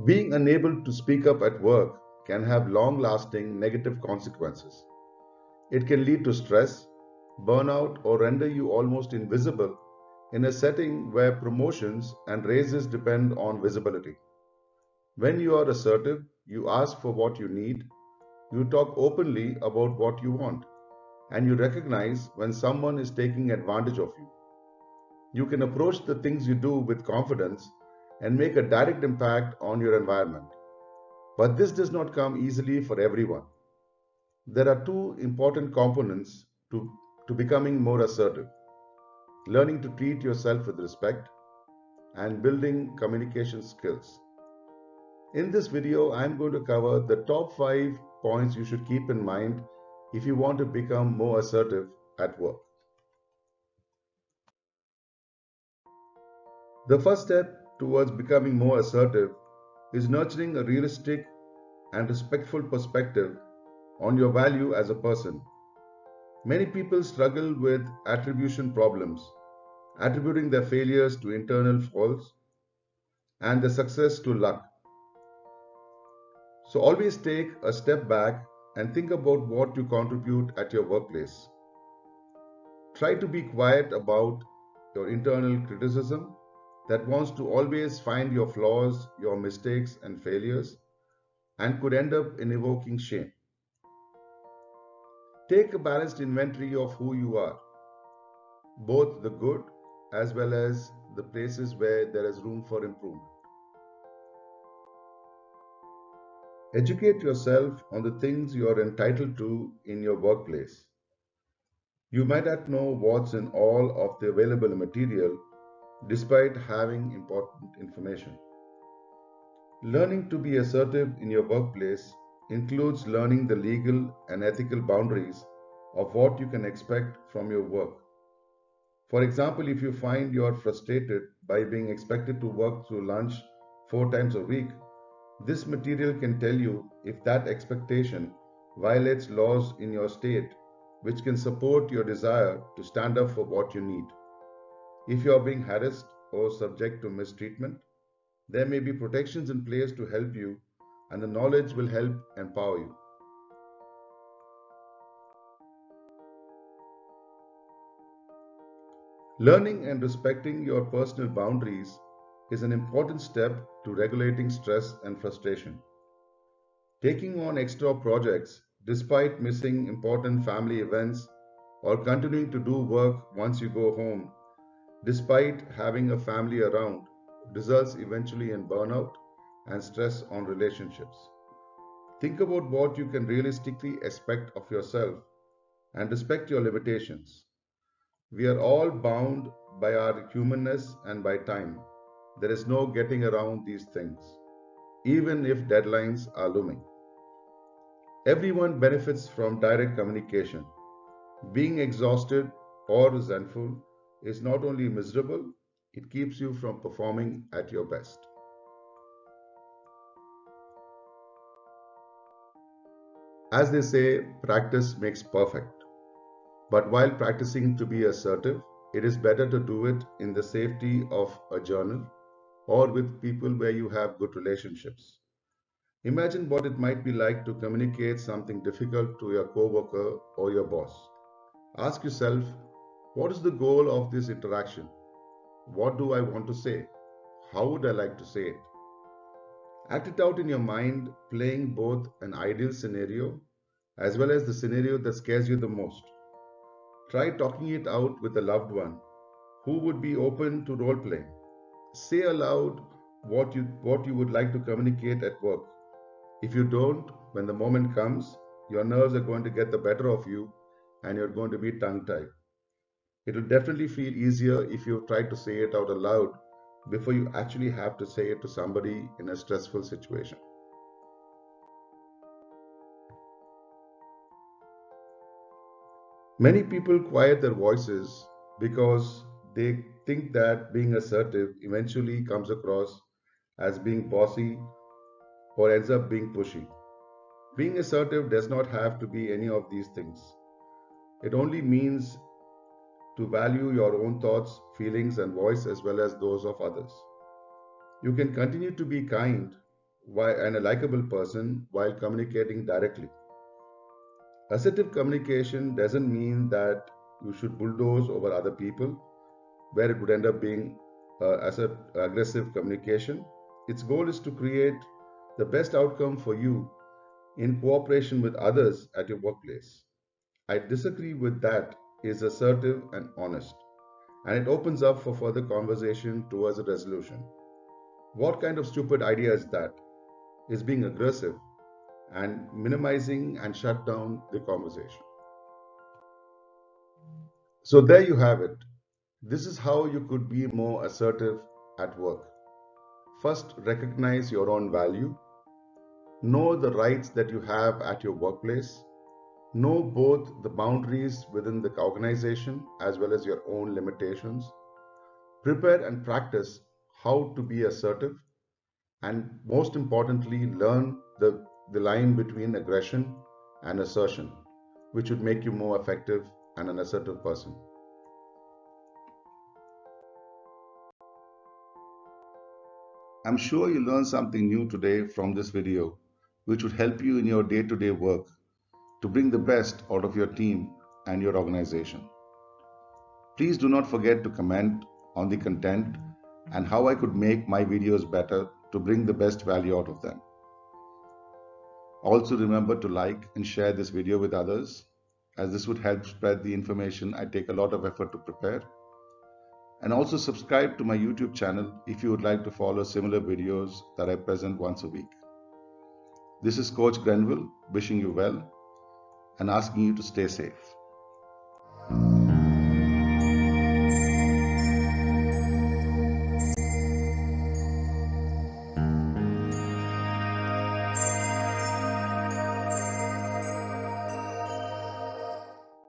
Being unable to speak up at work can have long-lasting negative consequences. It can lead to stress, burnout, or render you almost invisible in a setting where promotions and raises depend on visibility. When you are assertive, you ask for what you need, you talk openly about what you want, and you recognize when someone is taking advantage of you. You can approach the things you do with confidence and make a direct impact on your environment. But this does not come easily for everyone. There are two important components to becoming more assertive: learning to treat yourself with respect and building communication skills. In this video, I am going to cover the top 5 points you should keep in mind if you want to become more assertive at work. The first step towards becoming more assertive is nurturing a realistic and respectful perspective on your value as a person. Many people struggle with attribution problems, attributing their failures to internal faults and their success to luck. So always take a step back and think about what you contribute at your workplace. Try to be quiet about your internal criticism that wants to always find your flaws, your mistakes, and failures, and could end up in evoking shame. Take a balanced inventory of who you are, both the good as well as the places where there is room for improvement. Educate yourself on the things you are entitled to in your workplace. You might not know what's in all of the available material despite having important information. Learning to be assertive in your workplace includes learning the legal and ethical boundaries of what you can expect from your work. For example, if you find you are frustrated by being expected to work through lunch 4 times a week, this material can tell you if that expectation violates laws in your state, which can support your desire to stand up for what you need. If you are being harassed or subject to mistreatment, there may be protections in place to help you, and the knowledge will help empower you. Learning and respecting your personal boundaries is an important step to regulating stress and frustration. Taking on extra projects despite missing important family events or continuing to do work once you go home despite having a family around results eventually in burnout and stress on relationships. Think about what you can realistically expect of yourself and respect your limitations. We are all bound by our humanness and by time. There is no getting around these things, even if deadlines are looming. Everyone benefits from direct communication. Being exhausted or resentful is not only miserable, it keeps you from performing at your best. As they say, practice makes perfect. But while practicing to be assertive, it is better to do it in the safety of a journal or with people where you have good relationships. Imagine what it might be like to communicate something difficult to your coworker or your boss. Ask yourself, what is the goal of this interaction? What do I want to say? How would I like to say it? Act it out in your mind, playing both an ideal scenario as well as the scenario that scares you the most. Try talking it out with a loved one who would be open to role playing. Say aloud what you would like to communicate at work. If you don't, when the moment comes, your nerves are going to get the better of you and you're going to be tongue tied. It will definitely feel easier if you try to say it out aloud before you actually have to say it to somebody in a stressful situation. Many people quiet their voices because they think that being assertive eventually comes across as being bossy or ends up being pushy. Being assertive does not have to be any of these things. It only means to value your own thoughts, feelings, and voice as well as those of others. You can continue to be kind and a likable person while communicating directly. Assertive communication doesn't mean that you should bulldoze over other people, where it would end up being aggressive communication. Its goal is to create the best outcome for you in cooperation with others at your workplace. I disagree with that is assertive and honest, and it opens up for further conversation towards a resolution. What kind of stupid idea is that? Is being aggressive and minimizing and shut down the conversation. So there you have it. This is how you could be more assertive at work. First, recognize your own value. Know the rights that you have at your workplace. Know both the boundaries within the organization as well as your own limitations. Prepare and practice how to be assertive. And most importantly, learn the line between aggression and assertion, which would make you more effective and an assertive person. I'm sure you learned something new today from this video, which would help you in your day-to-day work to bring the best out of your team and your organization. Please do not forget to comment on the content and how I could make my videos better to bring the best value out of them. Also remember to like and share this video with others, as this would help spread the information I take a lot of effort to prepare. And also subscribe to my YouTube channel if you would like to follow similar videos that I present once a week. This is Coach Grenville wishing you well and asking you to stay safe.